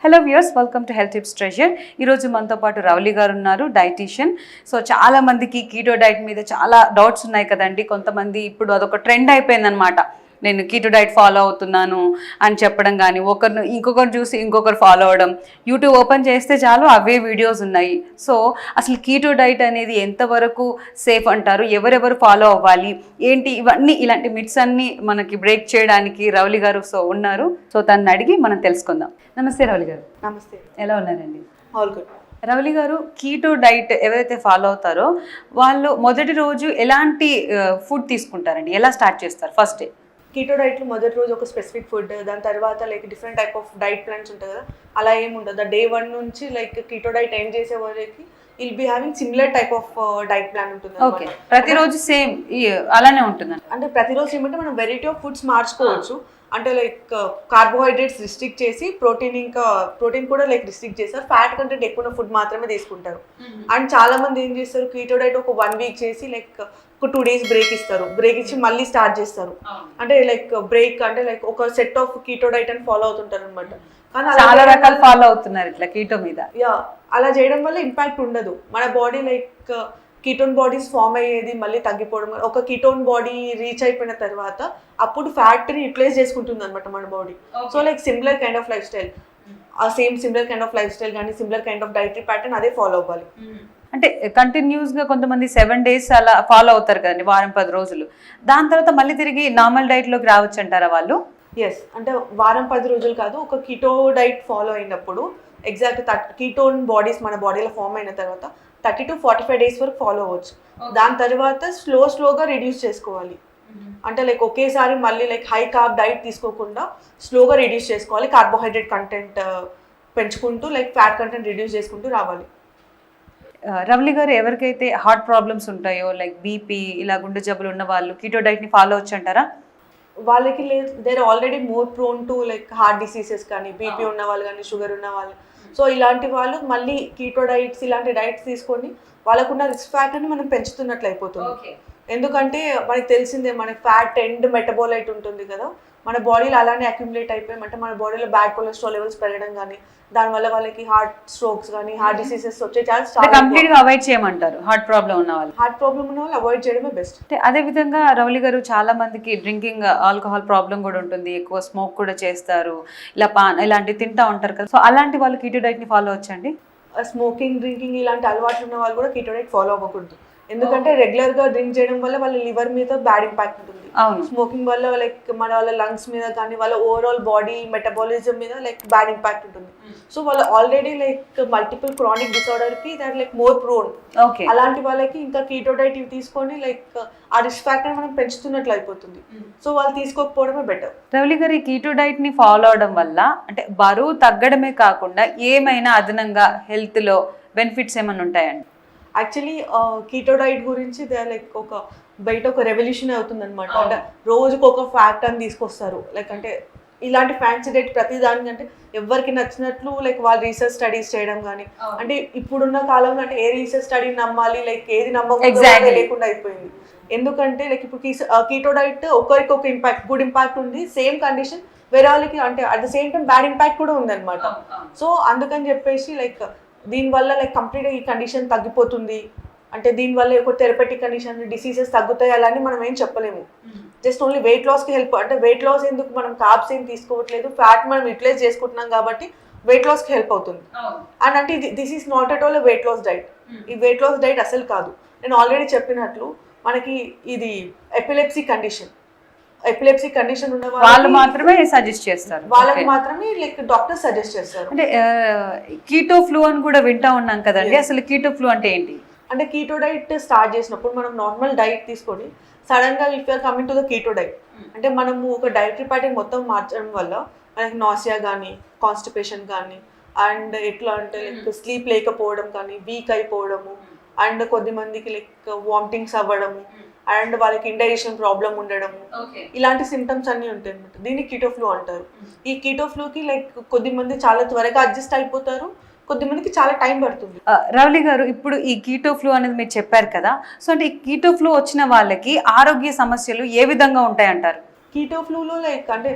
Hello viewers, welcome to health tips treasure. ఈరోజు మనతో పాటు రవలి గారు ఉన్నారు, డైటీషియన్. సో చాలా మందికి కీటో డైట్ మీద చాలా డౌట్స్ ఉన్నాయి కదండి. కొంతమంది ఇప్పుడు అదొక ట్రెండ్ అయిపోయిందనమాట. నేను కీటో డైట్ ఫాలో అవుతున్నాను అని చెప్పడం, కానీ ఇంకొకరు చూసి ఇంకొకరు ఫాలో అవ్వడం. యూట్యూబ్ ఓపెన్ చేస్తే చాలు అవే వీడియోస్ ఉన్నాయి. సో అసలు కీటో డైట్ అనేది ఎంతవరకు సేఫ్ అంటారు, ఎవరెవరు ఫాలో అవ్వాలి ఏంటి, ఇలాంటి మిట్స్ అన్ని మనకి బ్రేక్ చేయడానికి రవలి గారు ఉన్నారు. సో తనని అడిగి మనం తెలుసుకుందాం. నమస్తే రవలి గారు. నమస్తే. ఎలా ఉన్నారండి? All good. రవలి గారు, కీటో డైట్ ఎవరైతే ఫాలో అవుతారో వాళ్ళు మొదటి రోజు ఎలాంటి ఫుడ్ తీసుకుంటారండి? ఎలా స్టార్ట్ చేస్తారు ఫస్ట్ డే? కీటో డైట్లో మొదటి రోజు ఒక స్పెసిఫిక్ ఫుడ్, దాని తర్వాత like different type of diet plans ఉంటుంది కదా, అలా ఏమి ఉండదు. డే 1 నుంచి లైక్ కీటో డైట్ ఎండ్ చేసే వరకు will be having similar type of diet plan ఉంటుంది. ఓకే, ప్రతిరోజు సేమ్ అలానే ఉంటుంది? అంటే ప్రతిరోజు ఏమంటే మనం వెరైటీ ఆఫ్ ఫుడ్స్ మార్చుకోవచ్చు. అంటే లైక్ కార్బోహైడ్రేట్స్ రిస్ట్రిక్ట్ చేసి ప్రోటీన్ కూడా లైక్ రిస్ట్రిక్ట్ చేస్తారు. ఫ్యాట్ కంటెంట్ ఎక్కువ ఉన్న ఫుడ్ మాత్రమే తీసుకుంటారు. అండ్ చాలా మంది ఏం చేస్తారు, కీటో డైట్ ఒక 1 వీక్ చేసి లైక్ ఒక 2 డేస్ బ్రేక్ ఇస్తారు. బ్రేక్ ఇచ్చి మళ్ళీ స్టార్ట్ చేస్తారు. అంటే లైక్ బ్రేక్ అంటే లైక్ ఒక సెట్ ఆఫ్ కీటో డైట్ అని ఫాలో అవుతుంటారు అనమాట. చాలా రకాలు ఫాలో అవుతున్నారు ఇట్లా కీటో మీద. అలా చేయడం వల్ల ఇంపాక్ట్ ఉండదు. మన body like ketone bodies form అయ్యేది మళ్ళీ తగ్గిపోవడం. ఒక కీటోన్ బాడీ రీచ్ అయిపోయిన తర్వాత అప్పుడు ఫ్యాట్ని యూటిలైజ్ చేసుకుంటుంది అనమాట మన body. So like similar kind of lifestyle, similar kind of lifestyle కానీ similar kind of dietary pattern అదే ఫాలో అవ్వాలి. అంటే కంటిన్యూస్గా కొంతమంది 7 days అలా ఫాలో అవుతారు కదండి, వారం 10 రోజులు. దాని తర్వాత మళ్ళీ తిరిగి నార్మల్ డైట్లోకి రావచ్చు అంటారా వాళ్ళు? ఎస్, అంటే వారం 10 రోజులు కాదు, ఒక కీటో డైట్ ఫాలో అయినప్పుడు ఎగ్జాక్ట్ కీటోన్ బాడీస్ మన బాడీలో ఫామ్ అయిన తర్వాత 30 to 45 days వరకు ఫాలో అవ్వచ్చు. దాని తర్వాత స్లోగా రిడ్యూస్ చేసుకోవాలి. అంటే లైక్ ఒకేసారి మళ్ళీ లైక్ హై కార్బ్ డైట్ తీసుకోకుండా స్లోగా రిడ్యూస్ చేసుకోవాలి. కార్బోహైడ్రేట్ కంటెంట్ పెంచుకుంటూ లైక్ ఫ్యాట్ కంటెంట్ రిడ్యూస్ చేసుకుంటూ రావాలి. రవలి గారు, ఎవరికైతే హార్ట్ ప్రాబ్లమ్స్ ఉంటాయో లైక్ బీపీ ఇలా గుండె జబ్బులు ఉన్న వాళ్ళు కీటో డైట్ని ఫాలో అవచ్చు అంటారా? వాళ్ళకి there already more prone to like heart diseases కానీ, బీపీ ఉన్న వాళ్ళు కానీ, షుగర్ ఉన్న వాళ్ళు. సో ఇలాంటి వాళ్ళు మళ్ళీ కీటో డైట్స్ ఇలాంటి డైట్స్ తీసుకొని వాళ్ళకున్న రిస్క్ ఫ్యాక్టర్ని మనం పెంచుతున్నట్లు అయిపోతుంది. ఎందుకంటే మనకి తెలిసిందే, మనకి ఫ్యాట్ ఎండ్ మెటబోలైట్ ఉంటుంది కదా, మన బాడీలో అలానే అక్యుములేట్ అయిపోయి అంటే మన బాడీలో బ్యాడ్ కొలెస్ట్రాల్ లెవెల్స్ పెరగడం కానీ, దానివల్ల వాళ్ళకి హార్ట్ స్ట్రోక్స్ కానీ హార్ట్ డిసీజెస్ వచ్చే ఛాన్స్ కంప్లీట్గా అవాయిడ్ చేయమంటారు. హార్ట్ ప్రాబ్లం ఉన్న వాళ్ళు అవాయిడ్ చేయడమే బెస్ట్. అదే విధంగా రవలి గారు, చాలా మందికి డ్రింకింగ్ ఆల్కహాల్ ప్రాబ్లం కూడా ఉంటుంది, ఎక్కువ స్మోక్ కూడా చేస్తారు, ఇలాంటివి తింటా ఉంటారు కదా. సో అలాంటి వాళ్ళు కీటో డైట్ ని ఫాలో వచ్చండి? స్మోకింగ్, డ్రింకింగ్ ఇలాంటి అలవాట్లు ఉన్న వాళ్ళు కూడా కీటో డైట్ ఫాలో అవ్వకూడదు. ఎందుకంటే రెగ్యులర్ గా డ్రింక్ చేయడం వల్ల వాళ్ళ లివర్ మీద బ్యాడ్ ఇంపాక్ట్ ఉంటుంది. స్మోకింగ్ వల్ల లైక్ వాళ్ళ లంగ్స్ మీద కానీ వాళ్ళ ఓవరాల్ బాడీ మెటబాలిజం మీద లైక్ బ్యాడ్ ఇంపాక్ట్ ఉంటుంది. సో వాళ్ళు already like multiple chronic disorder కి దట్ లైక్ మోర్ ప్రోన్. అలాంటి వాళ్ళకి ఇంకా కీటో డైట్ తీసుకొని లైక్ ఆ రిస్క్ ఫ్యాక్టర్ మనం పెంచుతున్నట్లు అయిపోతుంది. సో వాళ్ళు తీసుకోకపోవడమే బెటర్. రవలి గారు, ఈ కీటో డైట్ ని ఫాలో అవడం వల్ల అంటే బరువు తగ్గడమే కాకుండా ఏమైనా అదనంగా హెల్త్ లో బెనిఫిట్స్ ఏమైనా ఉంటాయండి? యాక్చువల్లీ కీటో డైట్ గురించి లైక్ బయట ఒక రెవల్యూషన్ అవుతుంది అనమాట. అంటే రోజుకు ఒక ఫ్యాక్ట్ అని తీసుకొస్తారు. లైక్ అంటే ఇలాంటి ఫ్యాన్సీ డైట్ ప్రతి దానికంటే ఎవరికి నచ్చినట్లు లైక్ వాళ్ళు రీసెర్చ్ స్టడీస్ చేయడం కానీ, అంటే ఇప్పుడున్న కాలంలో అంటే ఏ రీసెర్చ్ స్టడీ నమ్మాలి, లైక్ ఏది నమ్మకం లేకుండా అయిపోయింది. ఎందుకంటే లైక్ ఇప్పుడు కీటో డైట్ ఒకరికి ఒక ఇంపాక్ట్, గుడ్ ఇంపాక్ట్ ఉంది. సేమ్ కండిషన్ వేరే వాళ్ళకి అంటే at the same time bad impact కూడా ఉంది అనమాట. సో అందుకని చెప్పేసి లైక్ దీనివల్ల లైక్ కంప్లీట్గా ఈ కండిషన్ తగ్గిపోతుంది, అంటే దీనివల్ల ఒక థెరపటిక్ కండిషన్ డిసీజెస్ తగ్గుతాయి అలా అని మనం ఏం చెప్పలేము. జస్ట్ ఓన్లీ వెయిట్ లాస్కి హెల్ప్. అంటే వెయిట్ లాస్ ఎందుకు, మనం కార్బ్స్ ఏం తీసుకోవట్లేదు, ఫ్యాట్ మనం యూటిలైజ్ చేసుకుంటున్నాం కాబట్టి వెయిట్ లాస్కి హెల్ప్ అవుతుంది. అండ్ అంటే this is not at all weight loss diet. ఈ వెయిట్ లాస్ డైట్ అసలు కాదు. నేను ఆల్రెడీ చెప్పినట్లు మనకి ఇది ఎపిలెప్సీ కండిషన్ ఉన్న వాళ్ళు మాత్రమే సజెస్ట్ చేస్తారు. వాళ్ళకి మాత్రమే లైక్ డాక్టర్ సజెస్ట్ చేస్తారు. అంటే కీటో ఫ్లూ అని కూడా వింటా ఉన్నాం కదండి, అసలు కీటో ఫ్లూ అంటే ఏంటి? అంటే కీటో డైట్ స్టార్ట్ చేసినప్పుడు మనం నార్మల్ డైట్ తీసుకొని సడన్ గా if you're coming to the keto diet, అంటే మనము ఒక డైటరీ ప్యాటర్న్ మొత్తం మార్చడం వల్ల మనకి నాసియా కానీ, కాన్స్టిపేషన్ కానీ, అండ్ ఎట్లా అంటే లైక్ స్లీప్ లేకపోవడం కానీ, వీక్ అయిపోవడము, అండ్ కొద్దిమందికి లైక్ వామిటింగ్స్ అవ్వడము, అండ్ వాళ్ళకి ఇండైజెషన్ ప్రాబ్లం ఉండడము, ఇలాంటి సిమ్టమ్స్ అన్ని ఉంటాయి అనమాట. దీన్ని కీటో ఫ్లూ అంటారు. ఈ కీటో ఫ్లూకి లైక్ కొద్దిమంది చాలా త్వరగా అడ్జస్ట్ అయిపోతారు, కొద్దిమందికి చాలా టైం పడుతుంది. రవలి గారు, ఇప్పుడు ఈ కీటో ఫ్లూ అనేది మీరు చెప్పారు కదా, సో అంటే ఈ కీటో ఫ్లూ వచ్చిన వాళ్ళకి ఆరోగ్య సమస్యలు ఏ విధంగా ఉంటాయంటారు? కీటో ఫ్లూలో లైక్ అంటే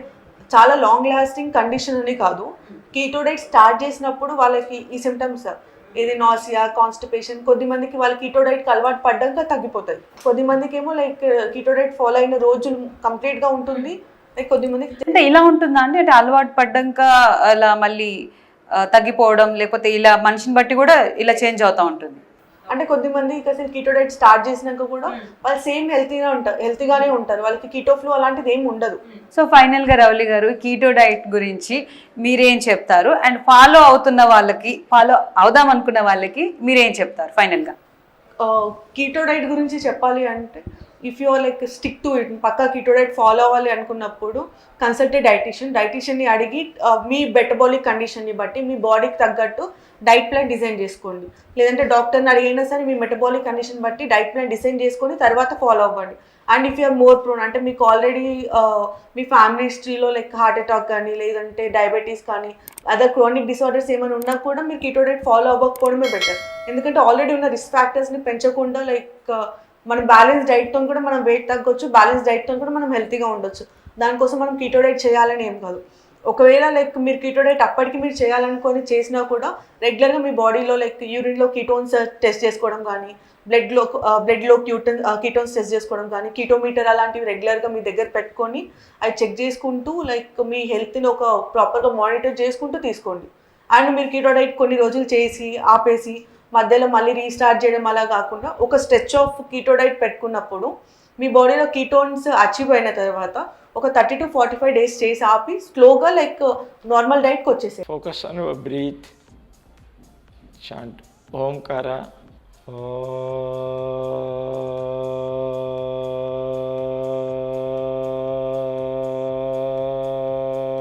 చాలా లాంగ్ లాస్టింగ్ కండిషన్ అని కాదు. కీటో డైట్ స్టార్ట్ చేసినప్పుడు వాళ్ళకి ఈ సిమ్టమ్స్ ఇది నాసియా, కాన్స్టిపేషన్, కొద్దిమందికి వాళ్ళకి కీటో డైట్కి అలవాటు పడ్డాక తగ్గిపోతుంది. కొద్దిమందికి ఏమో లైక్ కీటో డైట్ ఫాలో అయిన రోజులు కంప్లీట్గా ఉంటుంది. లైక్ కొద్దిమందికి అంటే ఇలా ఉంటుందా అండి? అంటే అలవాటు పడ్డాక అలా మళ్ళీ తగ్గిపోవడం, లేకపోతే ఇలా మనిషిని బట్టి కూడా ఇలా చేంజ్ అవుతూ ఉంటుంది? అంటే కొద్దిమందికి అసలు కీటో డైట్ స్టార్ట్ చేసినాక కూడా వాళ్ళు సేమ్ హెల్తీగానే ఉంటారు. వాళ్ళకి కీటో ఫ్లో అలాంటిది ఏమి ఉండదు. సో ఫైనల్గా రవలి గారు, కీటో డైట్ గురించి మీరేం చెప్తారు? అండ్ ఫాలో అవుతున్న వాళ్ళకి, ఫాలో అవుదాం అనుకున్న వాళ్ళకి మీరేం చెప్తారు ఫైనల్గా? కీటో డైట్ గురించి చెప్పాలి అంటే, if you like stick to it, పక్కా కీటో డైట్ ఫాలో అవ్వాలి అనుకున్నప్పుడు కన్సల్ట్ డైటీషియన్ని అడిగి మీ మెటబాలిక్ కండిషన్ని బట్టి మీ బాడీకి తగ్గట్టు డైట్ ప్లాన్ డిజైన్ చేసుకోండి. లేదంటే డాక్టర్ని అడిగినా సరే మీ మెటబాలిక్ కండిషన్ బట్టి డైట్ ప్లాన్ డిజైన్ చేసుకొని తర్వాత ఫాలో అవ్వండి. And if you're more prone, అంటే మీకు ఆల్రెడీ మీ ఫ్యామిలీ హిస్టరీలో లైక్ హార్ట్ అటాక్ కానీ, లేదంటే డయాబెటీస్ కానీ, అదర్ క్రానిక్ డిసార్డర్స్ ఏమైనా ఉన్నా కూడా మీరు కీటో డైట్ ఫాలో అవ్వకపోవడమే బెటర్. ఎందుకంటే ఆల్రెడీ ఉన్న రిస్క్ ఫ్యాక్టర్స్ని పెంచకుండా లైక్ మన బ్యాలెన్స్ డైట్తో కూడా మనం వెయిట్ తగ్గొచ్చు, బ్యాలెన్స్ డైట్తో కూడా మనం హెల్తీగా ఉండొచ్చు. దానికోసం మనం కీటో డైట్ చేయాలని ఏం కాదు. ఒకవేళ లైక్ మీరు కీటో డైట్ అప్పటికి మీరు చేయాలనుకొని చేసినా కూడా రెగ్యులర్గా మీ బాడీలో లైక్ యూరిన్లో కీటోన్స్ టెస్ట్ చేసుకోవడం కానీ, బ్లడ్లో కీటోన్స్ టెస్ట్ చేసుకోవడం కానీ, కీటోమీటర్ అలాంటివి రెగ్యులర్గా మీ దగ్గర పెట్టుకొని అవి చెక్ చేసుకుంటూ లైక్ మీ హెల్త్ని ఒక ప్రాపర్గా మానిటర్ చేసుకుంటూ తీసుకోండి. అండ్ మీరు కీటో డైట్ కొన్ని రోజులు చేసి ఆపేసి మధ్యలో మళ్ళీ రీస్టార్ట్ చేయడం అలా కాకుండా ఒక స్ట్రెచ్ ఆఫ్ కీటో డైట్ పెట్టుకున్నప్పుడు మీ బాడీలో కీటోన్స్ అచీవ్ అయిన తర్వాత ఒక 30 to 45 days చేసి ఆపి స్లోగా లైక్ నార్మల్ డైట్కి వచ్చేసాయి. Focus on your breath, chant ఓంకార ఓ